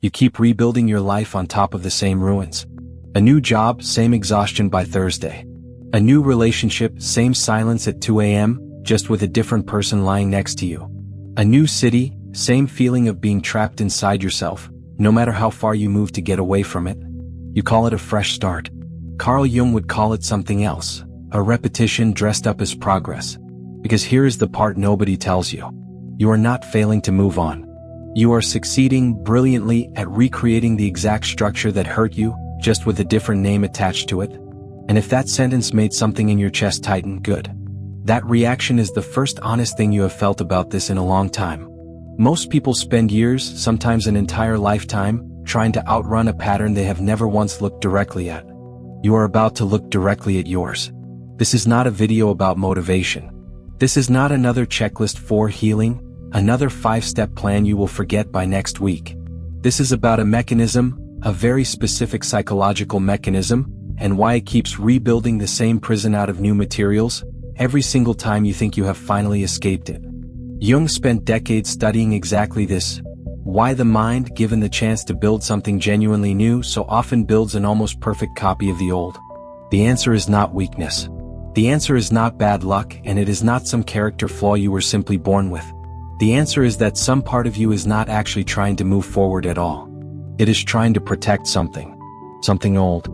You keep rebuilding your life on top of the same ruins. A new job, same exhaustion by Thursday. A new relationship, same silence at 2 a.m., just with a different person lying next to you. A new city, same feeling of being trapped inside yourself, no matter how far you move to get away from it. You call it a fresh start. Carl Jung would call it something else, a repetition dressed up as progress. Because here is the part nobody tells you. You are not failing to move on. You are succeeding brilliantly at recreating the exact structure that hurt you, just with a different name attached to it. And if that sentence made something in your chest tighten, good. That reaction is the first honest thing you have felt about this in a long time. Most people spend years, sometimes an entire lifetime, trying to outrun a pattern they have never once looked directly at. You are about to look directly at yours. This is not a video about motivation. This is not another checklist for healing, another 5-step plan you will forget by next week. This is about a mechanism, a very specific psychological mechanism, and why it keeps rebuilding the same prison out of new materials, every single time you think you have finally escaped it. Jung spent decades studying exactly this, why the mind, given the chance to build something genuinely new, so often builds an almost perfect copy of the old. The answer is not weakness. The answer is not bad luck, and it is not some character flaw you were simply born with. The answer is that some part of you is not actually trying to move forward at all. It is trying to protect something. Something old.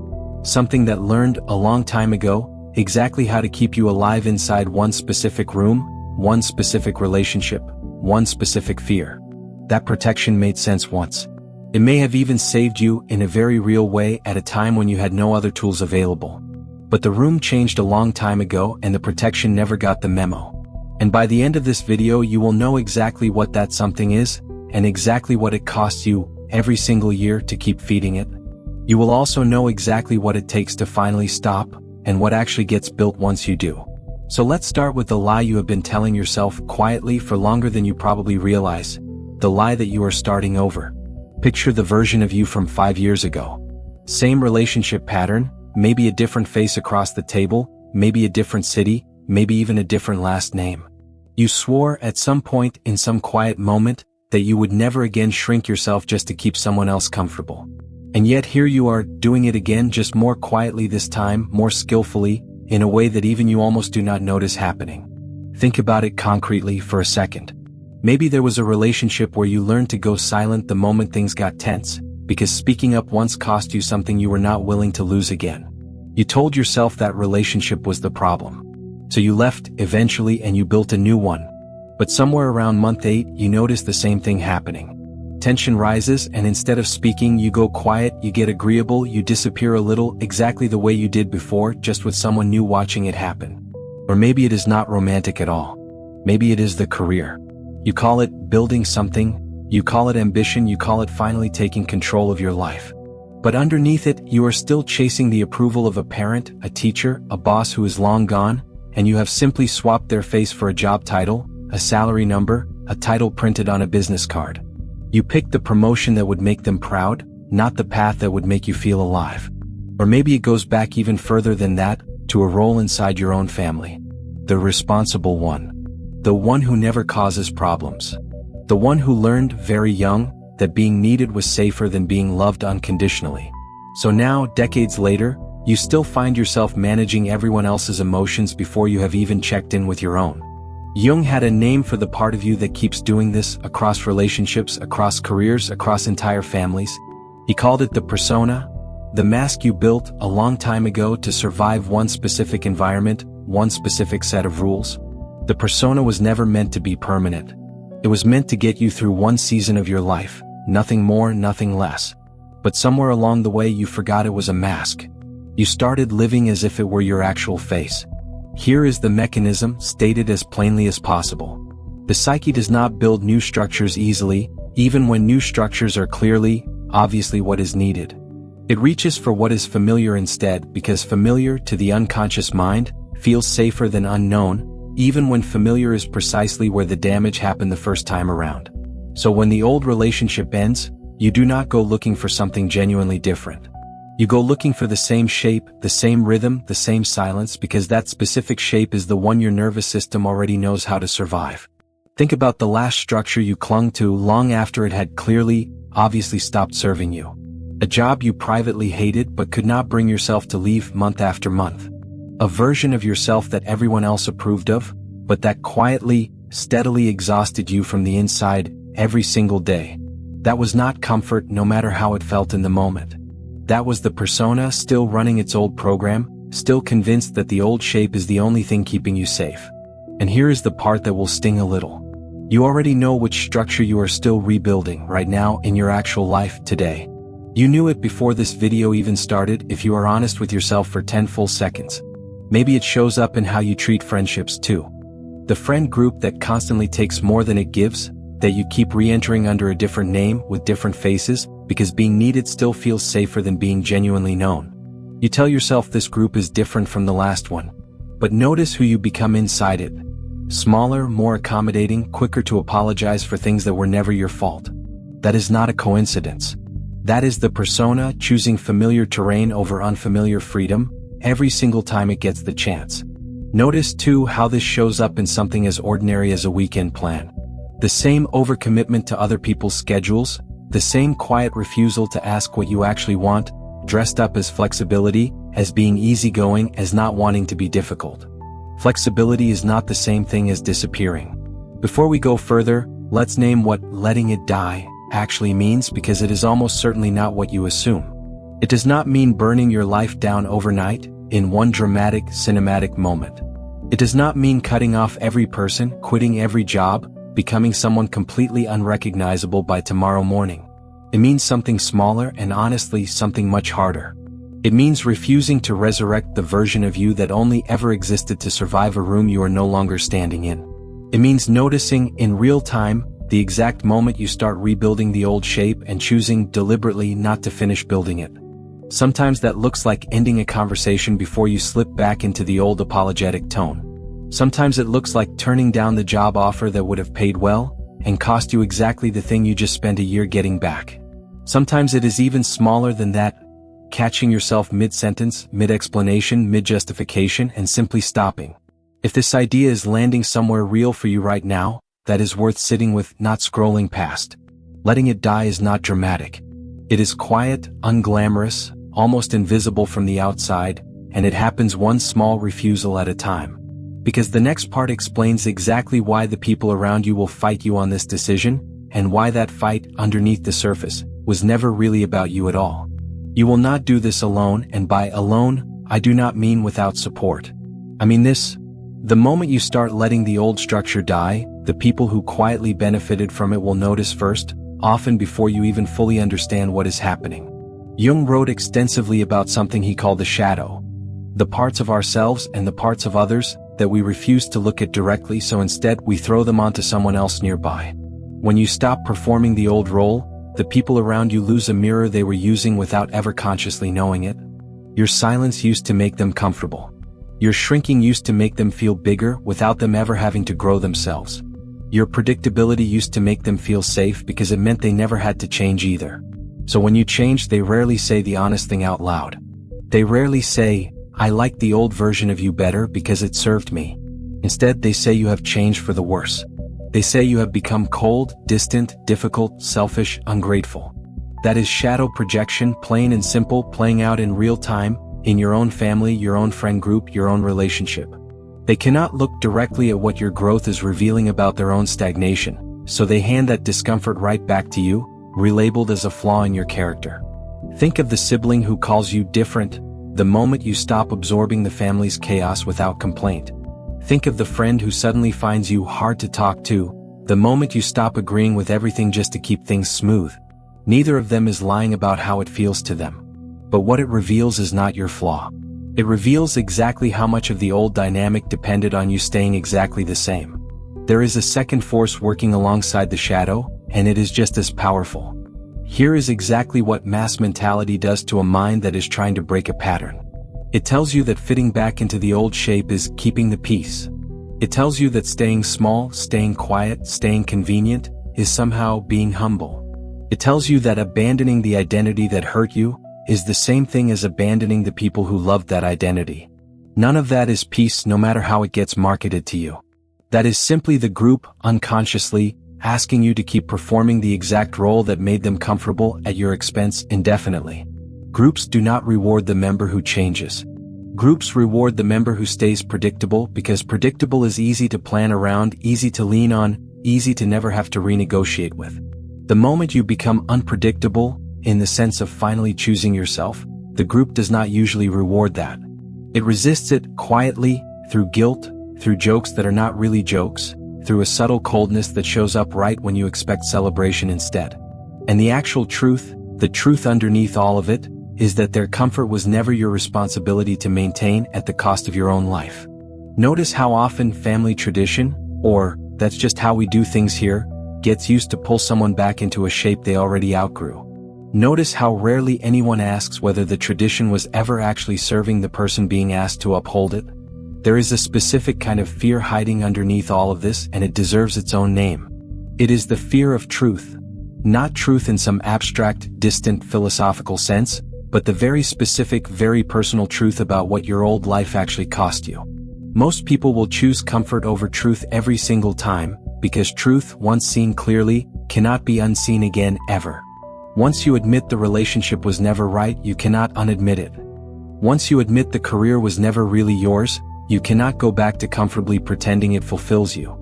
Something that learned a long time ago exactly how to keep you alive inside one specific room, one specific relationship, one specific fear. That protection made sense once. It may have even saved you in a very real way at a time when you had no other tools available. But the room changed a long time ago and the protection never got the memo. And by the end of this video you will know exactly what that something is, and exactly what it costs you every single year to keep feeding it. You will also know exactly what it takes to finally stop, and what actually gets built once you do. So let's start with the lie you have been telling yourself quietly for longer than you probably realize. The lie that you are starting over. Picture the version of you from 5 years ago. Same relationship pattern, maybe a different face across the table, maybe a different city, maybe even a different last name. You swore at some point in some quiet moment that you would never again shrink yourself just to keep someone else comfortable. And yet here you are, doing it again, just more quietly this time, more skillfully, in a way that even you almost do not notice happening. Think about it concretely for a second. Maybe there was a relationship where you learned to go silent the moment things got tense, because speaking up once cost you something you were not willing to lose again. You told yourself that relationship was the problem. So you left, eventually, and you built a new one. But somewhere around month 8, you notice the same thing happening. Tension rises, and instead of speaking, you go quiet, you get agreeable, you disappear a little, exactly the way you did before, just with someone new watching it happen. Or maybe it is not romantic at all. Maybe it is the career. You call it building something, you call it ambition, you call it finally taking control of your life. But underneath it, you are still chasing the approval of a parent, a teacher, a boss who is long gone, and you have simply swapped their face for a job title, a salary number, a title printed on a business card. You picked the promotion that would make them proud, not the path that would make you feel alive. Or maybe it goes back even further than that, to a role inside your own family. The responsible one. The one who never causes problems. The one who learned very young that being needed was safer than being loved unconditionally. So now, decades later, you still find yourself managing everyone else's emotions before you have even checked in with your own. Jung had a name for the part of you that keeps doing this across relationships, across careers, across entire families. He called it the persona, the mask you built a long time ago to survive one specific environment, one specific set of rules. The persona was never meant to be permanent. It was meant to get you through one season of your life, nothing more, nothing less. But somewhere along the way you forgot it was a mask. You started living as if it were your actual face. Here is the mechanism, stated as plainly as possible. The psyche does not build new structures easily, even when new structures are clearly, obviously what is needed. It reaches for what is familiar instead, because familiar to the unconscious mind feels safer than unknown, even when familiar is precisely where the damage happened the first time around. So when the old relationship ends, you do not go looking for something genuinely different. You go looking for the same shape, the same rhythm, the same silence, because that specific shape is the one your nervous system already knows how to survive. Think about the last structure you clung to long after it had clearly, obviously stopped serving you. A job you privately hated but could not bring yourself to leave month after month. A version of yourself that everyone else approved of, but that quietly, steadily exhausted you from the inside every single day. That was not comfort, no matter how it felt in the moment. That was the persona still running its old program, still convinced that the old shape is the only thing keeping you safe. And here is the part that will sting a little. You already know which structure you are still rebuilding right now in your actual life today. You knew it before this video even started if you are honest with yourself for 10 full seconds. Maybe it shows up in how you treat friendships too. The friend group that constantly takes more than it gives, that you keep re-entering under a different name with different faces, because being needed still feels safer than being genuinely known. You tell yourself this group is different from the last one. But notice who you become inside it. Smaller, more accommodating, quicker to apologize for things that were never your fault. That is not a coincidence. That is the persona choosing familiar terrain over unfamiliar freedom, every single time it gets the chance. Notice too how this shows up in something as ordinary as a weekend plan. The same overcommitment to other people's schedules, the same quiet refusal to ask what you actually want, dressed up as flexibility, as being easygoing, as not wanting to be difficult. Flexibility is not the same thing as disappearing. Before we go further, let's name what letting it die actually means, because it is almost certainly not what you assume. It does not mean burning your life down overnight, in one dramatic, cinematic moment. It does not mean cutting off every person, quitting every job, becoming someone completely unrecognizable by tomorrow morning. It means something smaller and honestly something much harder. It means refusing to resurrect the version of you that only ever existed to survive a room you are no longer standing in. It means noticing, in real time, the exact moment you start rebuilding the old shape and choosing deliberately not to finish building it. Sometimes that looks like ending a conversation before you slip back into the old apologetic tone. Sometimes it looks like turning down the job offer that would have paid well and cost you exactly the thing you just spent a year getting back. Sometimes it is even smaller than that, catching yourself mid-sentence, mid-explanation, mid-justification, and simply stopping. If this idea is landing somewhere real for you right now, that is worth sitting with, not scrolling past. Letting it die is not dramatic. It is quiet, unglamorous, almost invisible from the outside, and it happens one small refusal at a time. Because the next part explains exactly why the people around you will fight you on this decision, and why that fight, underneath the surface, was never really about you at all. You will not do this alone, and by alone, I do not mean without support. I mean this. The moment you start letting the old structure die, the people who quietly benefited from it will notice first, often before you even fully understand what is happening. Jung wrote extensively about something he called the shadow. The parts of ourselves and the parts of others that we refuse to look at directly, so instead we throw them onto someone else nearby. When you stop performing the old role, the people around you lose a mirror they were using without ever consciously knowing it. Your silence used to make them comfortable. Your shrinking used to make them feel bigger without them ever having to grow themselves. Your predictability used to make them feel safe because it meant they never had to change either. So when you change, they rarely say the honest thing out loud. They rarely say, "I like the old version of you better because it served me." Instead, they say you have changed for the worse. They say you have become cold, distant, difficult, selfish, ungrateful. That is shadow projection, plain and simple, playing out in real time, in your own family, your own friend group, your own relationship. They cannot look directly at what your growth is revealing about their own stagnation, so they hand that discomfort right back to you, relabeled as a flaw in your character. Think of the sibling who calls you different, the moment you stop absorbing the family's chaos without complaint. Think of the friend who suddenly finds you hard to talk to, the moment you stop agreeing with everything just to keep things smooth. Neither of them is lying about how it feels to them. But what it reveals is not your flaw. It reveals exactly how much of the old dynamic depended on you staying exactly the same. There is a second force working alongside the shadow, and it is just as powerful. Here is exactly what mass mentality does to a mind that is trying to break a pattern. It tells you that fitting back into the old shape is keeping the peace. It tells you that staying small, staying quiet, staying convenient, is somehow being humble. It tells you that abandoning the identity that hurt you is the same thing as abandoning the people who loved that identity. None of that is peace, no matter how it gets marketed to you. That is simply the group, unconsciously, asking you to keep performing the exact role that made them comfortable at your expense indefinitely. Groups do not reward the member who changes. Groups reward the member who stays predictable, because predictable is easy to plan around, easy to lean on, easy to never have to renegotiate with. The moment you become unpredictable, in the sense of finally choosing yourself, the group does not usually reward that. It resists it quietly, through guilt, through jokes that are not really jokes, through a subtle coldness that shows up right when you expect celebration instead. And the actual truth, the truth underneath all of it, is that their comfort was never your responsibility to maintain at the cost of your own life. Notice how often family tradition, or that's just how we do things here, gets used to pull someone back into a shape they already outgrew. Notice how rarely anyone asks whether the tradition was ever actually serving the person being asked to uphold it. There is a specific kind of fear hiding underneath all of this, and it deserves its own name. It is the fear of truth. Not truth in some abstract, distant philosophical sense, but the very specific, very personal truth about what your old life actually cost you. Most people will choose comfort over truth every single time, because truth, once seen clearly, cannot be unseen again ever. Once you admit the relationship was never right, you cannot unadmit it. Once you admit the career was never really yours, you cannot go back to comfortably pretending it fulfills you.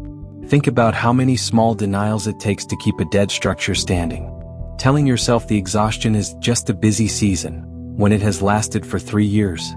Think about how many small denials it takes to keep a dead structure standing. Telling yourself the exhaustion is just a busy season, when it has lasted for 3 years.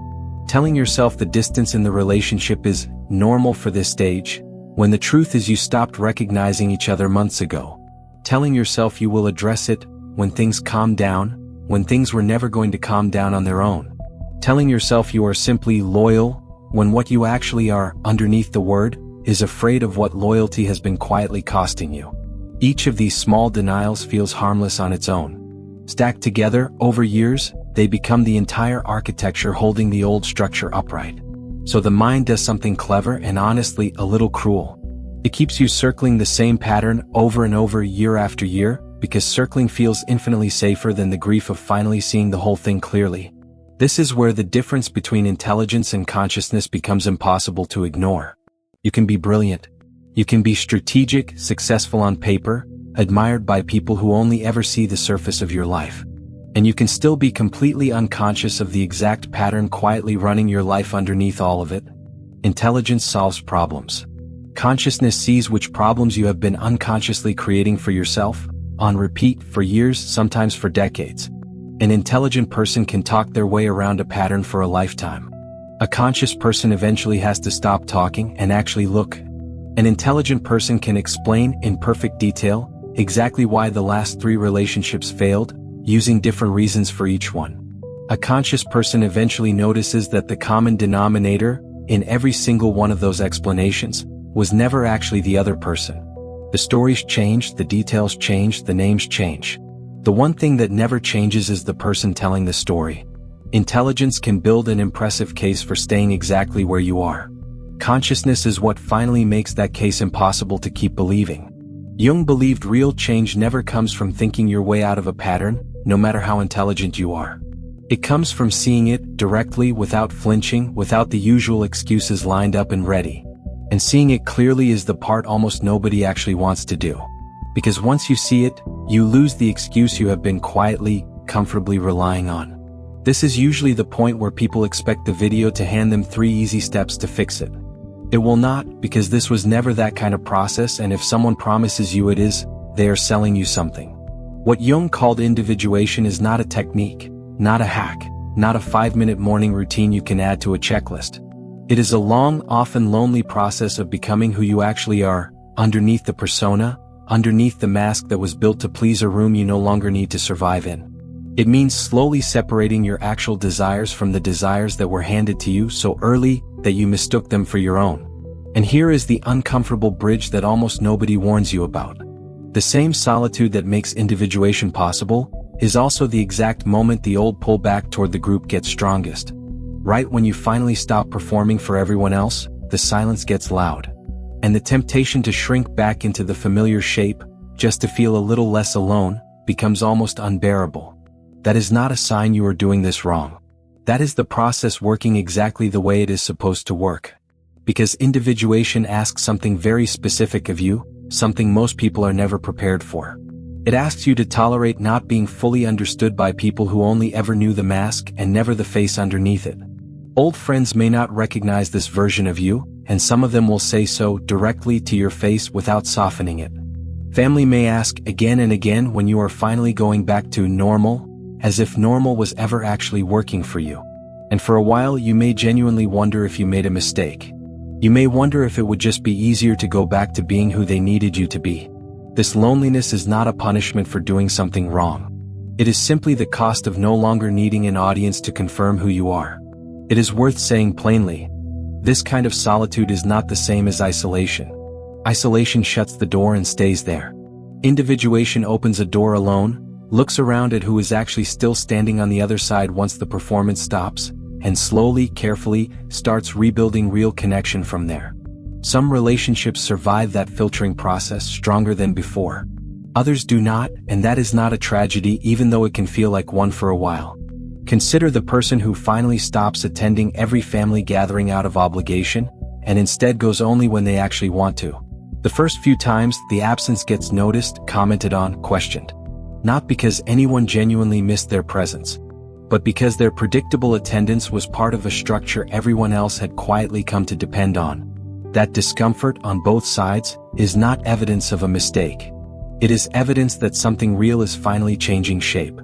Telling yourself the distance in the relationship is normal for this stage, when the truth is you stopped recognizing each other months ago. Telling yourself you will address it when things calm down, when things were never going to calm down on their own. Telling yourself you are simply loyal, when what you actually are, underneath the word, is afraid of what loyalty has been quietly costing you. Each of these small denials feels harmless on its own. Stacked together, over years, they become the entire architecture holding the old structure upright. So the mind does something clever and honestly a little cruel. It keeps you circling the same pattern over and over year after year, because circling feels infinitely safer than the grief of finally seeing the whole thing clearly. This is where the difference between intelligence and consciousness becomes impossible to ignore. You can be brilliant. You can be strategic, successful on paper, admired by people who only ever see the surface of your life. And you can still be completely unconscious of the exact pattern quietly running your life underneath all of it. Intelligence solves problems. Consciousness sees which problems you have been unconsciously creating for yourself, on repeat for years, sometimes for decades. An intelligent person can talk their way around a pattern for a lifetime. A conscious person eventually has to stop talking and actually look. An intelligent person can explain in perfect detail exactly why the last 3 relationships failed, using different reasons for each one. A conscious person eventually notices that the common denominator in every single one of those explanations was never actually the other person. The stories change, the details change, the names change. The one thing that never changes is the person telling the story. Intelligence can build an impressive case for staying exactly where you are. Consciousness is what finally makes that case impossible to keep believing. Jung believed real change never comes from thinking your way out of a pattern, no matter how intelligent you are. It comes from seeing it directly, without flinching, without the usual excuses lined up and ready. And seeing it clearly is the part almost nobody actually wants to do. Because once you see it, you lose the excuse you have been quietly, comfortably relying on. This is usually the point where people expect the video to hand them 3 easy steps to fix it. It will not, because this was never that kind of process, and if someone promises you it is, they are selling you something. What Jung called individuation is not a technique, not a hack, not a 5-minute morning routine you can add to a checklist. It is a long, often lonely process of becoming who you actually are, underneath the persona, underneath the mask that was built to please a room you no longer need to survive in. It means slowly separating your actual desires from the desires that were handed to you so early that you mistook them for your own. And here is the uncomfortable bridge that almost nobody warns you about. The same solitude that makes individuation possible is also the exact moment the old pull back toward the group gets strongest. Right when you finally stop performing for everyone else, the silence gets loud. And the temptation to shrink back into the familiar shape, just to feel a little less alone, becomes almost unbearable. That is not a sign you are doing this wrong. That is the process working exactly the way it is supposed to work. Because individuation asks something very specific of you, something most people are never prepared for. It asks you to tolerate not being fully understood by people who only ever knew the mask and never the face underneath it. Old friends may not recognize this version of you, and some of them will say so directly to your face without softening it. Family may ask again and again when you are finally going back to normal, as if normal was ever actually working for you. And for a while you may genuinely wonder if you made a mistake. You may wonder if it would just be easier to go back to being who they needed you to be. This loneliness is not a punishment for doing something wrong. It is simply the cost of no longer needing an audience to confirm who you are. It is worth saying plainly, this kind of solitude is not the same as isolation. Isolation shuts the door and stays there. Individuation opens a door alone, looks around at who is actually still standing on the other side once the performance stops, and slowly, carefully, starts rebuilding real connection from there. Some relationships survive that filtering process stronger than before. Others do not, and that is not a tragedy even though it can feel like one for a while. Consider the person who finally stops attending every family gathering out of obligation, and instead goes only when they actually want to. The first few times, the absence gets noticed, commented on, questioned. Not because anyone genuinely missed their presence, but because their predictable attendance was part of a structure everyone else had quietly come to depend on. That discomfort on both sides is not evidence of a mistake. It is evidence that something real is finally changing shape.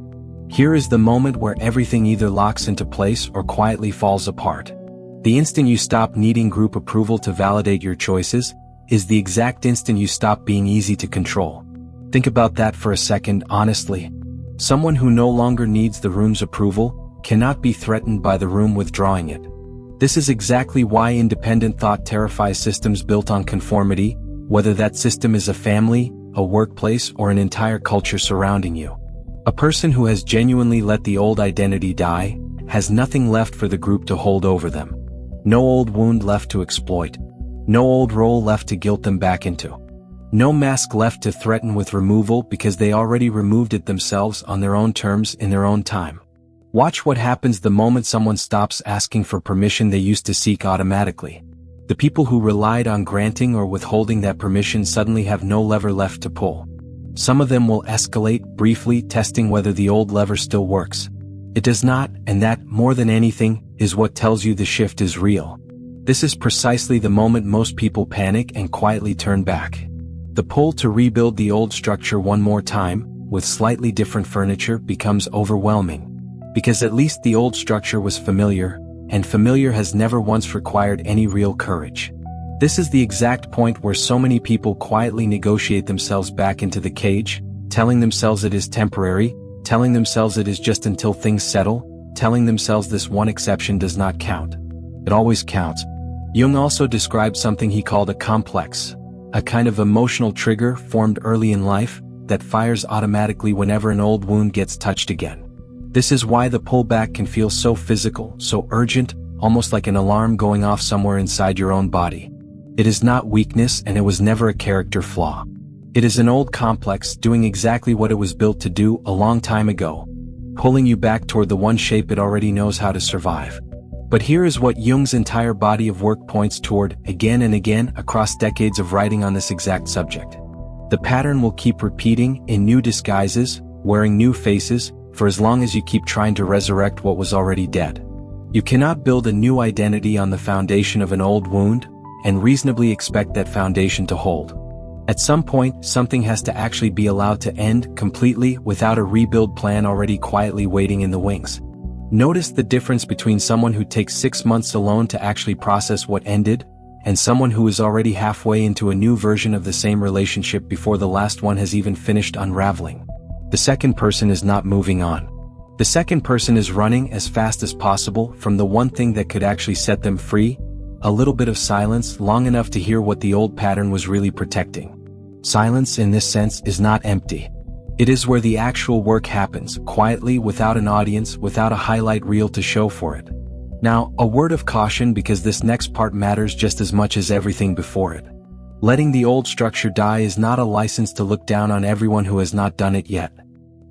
Here is the moment where everything either locks into place or quietly falls apart. The instant you stop needing group approval to validate your choices is the exact instant you stop being easy to control. Think about that for a second, honestly. Someone who no longer needs the room's approval cannot be threatened by the room withdrawing it. This is exactly why independent thought terrifies systems built on conformity, whether that system is a family, a workplace, or an entire culture surrounding you. A person who has genuinely let the old identity die has nothing left for the group to hold over them. No old wound left to exploit. No old role left to guilt them back into. No mask left to threaten with removal because they already removed it themselves on their own terms in their own time. Watch what happens the moment someone stops asking for permission they used to seek automatically. The people who relied on granting or withholding that permission suddenly have no lever left to pull. Some of them will escalate, briefly testing whether the old lever still works. It does not, and that, more than anything, is what tells you the shift is real. This is precisely the moment most people panic and quietly turn back. The pull to rebuild the old structure one more time, with slightly different furniture, becomes overwhelming. Because at least the old structure was familiar, and familiar has never once required any real courage. This is the exact point where so many people quietly negotiate themselves back into the cage, telling themselves it is temporary, telling themselves it is just until things settle, telling themselves this one exception does not count. It always counts. Jung also described something he called a complex, a kind of emotional trigger formed early in life that fires automatically whenever an old wound gets touched again. This is why the pullback can feel so physical, so urgent, almost like an alarm going off somewhere inside your own body. It is not weakness, and it was never a character flaw. It is an old complex doing exactly what it was built to do a long time ago, pulling you back toward the one shape it already knows how to survive. But here is what Jung's entire body of work points toward again and again across decades of writing on this exact subject. The pattern will keep repeating in new disguises, wearing new faces, for as long as you keep trying to resurrect what was already dead. You cannot build a new identity on the foundation of an old wound, and reasonably expect that foundation to hold. At some point, something has to actually be allowed to end completely without a rebuild plan already quietly waiting in the wings. Notice the difference between someone who takes 6 months alone to actually process what ended, and someone who is already halfway into a new version of the same relationship before the last one has even finished unraveling. The second person is not moving on. The second person is running as fast as possible from the one thing that could actually set them free, a little bit of silence long enough to hear what the old pattern was really protecting. Silence in this sense is not empty. It is where the actual work happens, quietly, without an audience, without a highlight reel to show for it. Now, a word of caution because this next part matters just as much as everything before it. Letting the old structure die is not a license to look down on everyone who has not done it yet.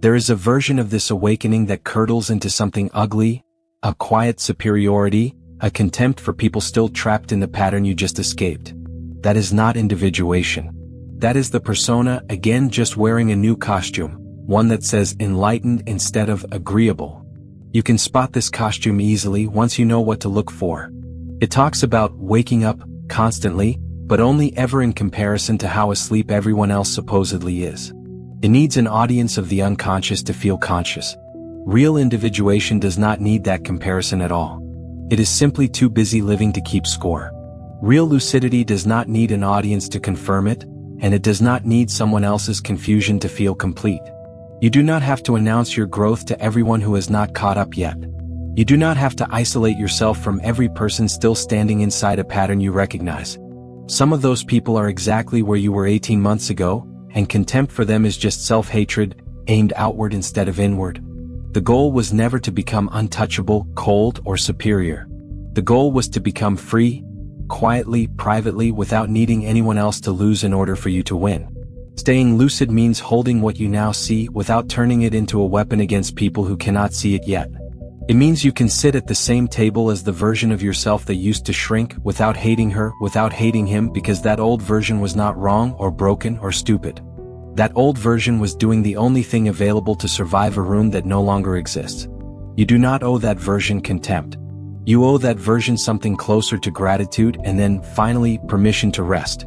There is a version of this awakening that curdles into something ugly, a quiet superiority, a contempt for people still trapped in the pattern you just escaped. That is not individuation. That is the persona, again just wearing a new costume, one that says enlightened instead of agreeable. You can spot this costume easily once you know what to look for. It talks about waking up constantly, but only ever in comparison to how asleep everyone else supposedly is. It needs an audience of the unconscious to feel conscious. Real individuation does not need that comparison at all. It is simply too busy living to keep score. Real lucidity does not need an audience to confirm it, and it does not need someone else's confusion to feel complete. You do not have to announce your growth to everyone who has not caught up yet. You do not have to isolate yourself from every person still standing inside a pattern you recognize. Some of those people are exactly where you were 18 months ago, and contempt for them is just self-hatred, aimed outward instead of inward. The goal was never to become untouchable, cold, or superior. The goal was to become free, quietly, privately, without needing anyone else to lose in order for you to win. Staying lucid means holding what you now see without turning it into a weapon against people who cannot see it yet. It means you can sit at the same table as the version of yourself that used to shrink without hating her, without hating him, because that old version was not wrong or broken or stupid. That old version was doing the only thing available to survive a room that no longer exists. You do not owe that version contempt. You owe that version something closer to gratitude and then, finally, permission to rest.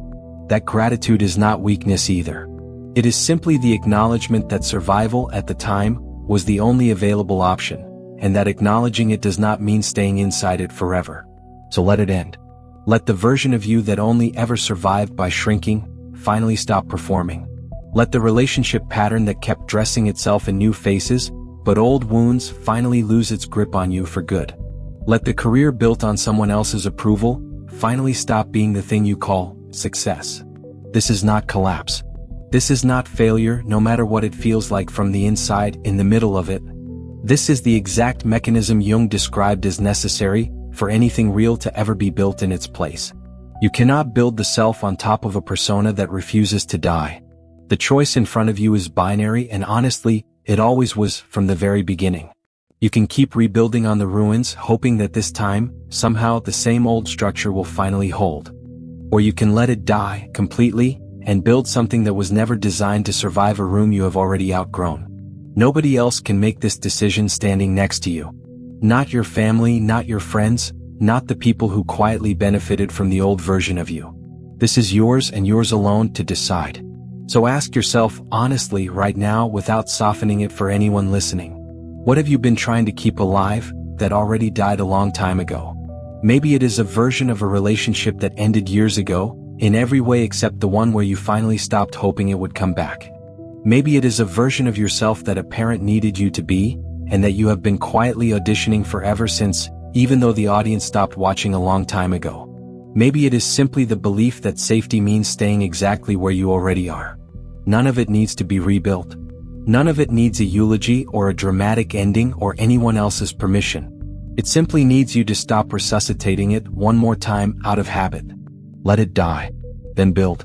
That gratitude is not weakness either. It is simply the acknowledgement that survival at the time was the only available option, and that acknowledging it does not mean staying inside it forever. So let it end. Let the version of you that only ever survived by shrinking finally stop performing. Let the relationship pattern that kept dressing itself in new faces, but old wounds, finally lose its grip on you for good. Let the career built on someone else's approval finally stop being the thing you call success. This is not collapse. This is not failure, no matter what it feels like from the inside, in the middle of it. This is the exact mechanism Jung described as necessary for anything real to ever be built in its place. You cannot build the self on top of a persona that refuses to die. The choice in front of you is binary, and honestly, it always was from the very beginning. You can keep rebuilding on the ruins, hoping that this time, somehow, the same old structure will finally hold. Or you can let it die completely and build something that was never designed to survive a room you have already outgrown. Nobody else can make this decision standing next to you. Not your family, not your friends, not the people who quietly benefited from the old version of you. This is yours and yours alone to decide. So ask yourself honestly right now, without softening it for anyone listening. What have you been trying to keep alive that already died a long time ago? Maybe it is a version of a relationship that ended years ago, in every way except the one where you finally stopped hoping it would come back. Maybe it is a version of yourself that a parent needed you to be, and that you have been quietly auditioning for ever since, even though the audience stopped watching a long time ago. Maybe it is simply the belief that safety means staying exactly where you already are. None of it needs to be rebuilt. None of it needs a eulogy or a dramatic ending or anyone else's permission. It simply needs you to stop resuscitating it one more time out of habit. Let it die, then build.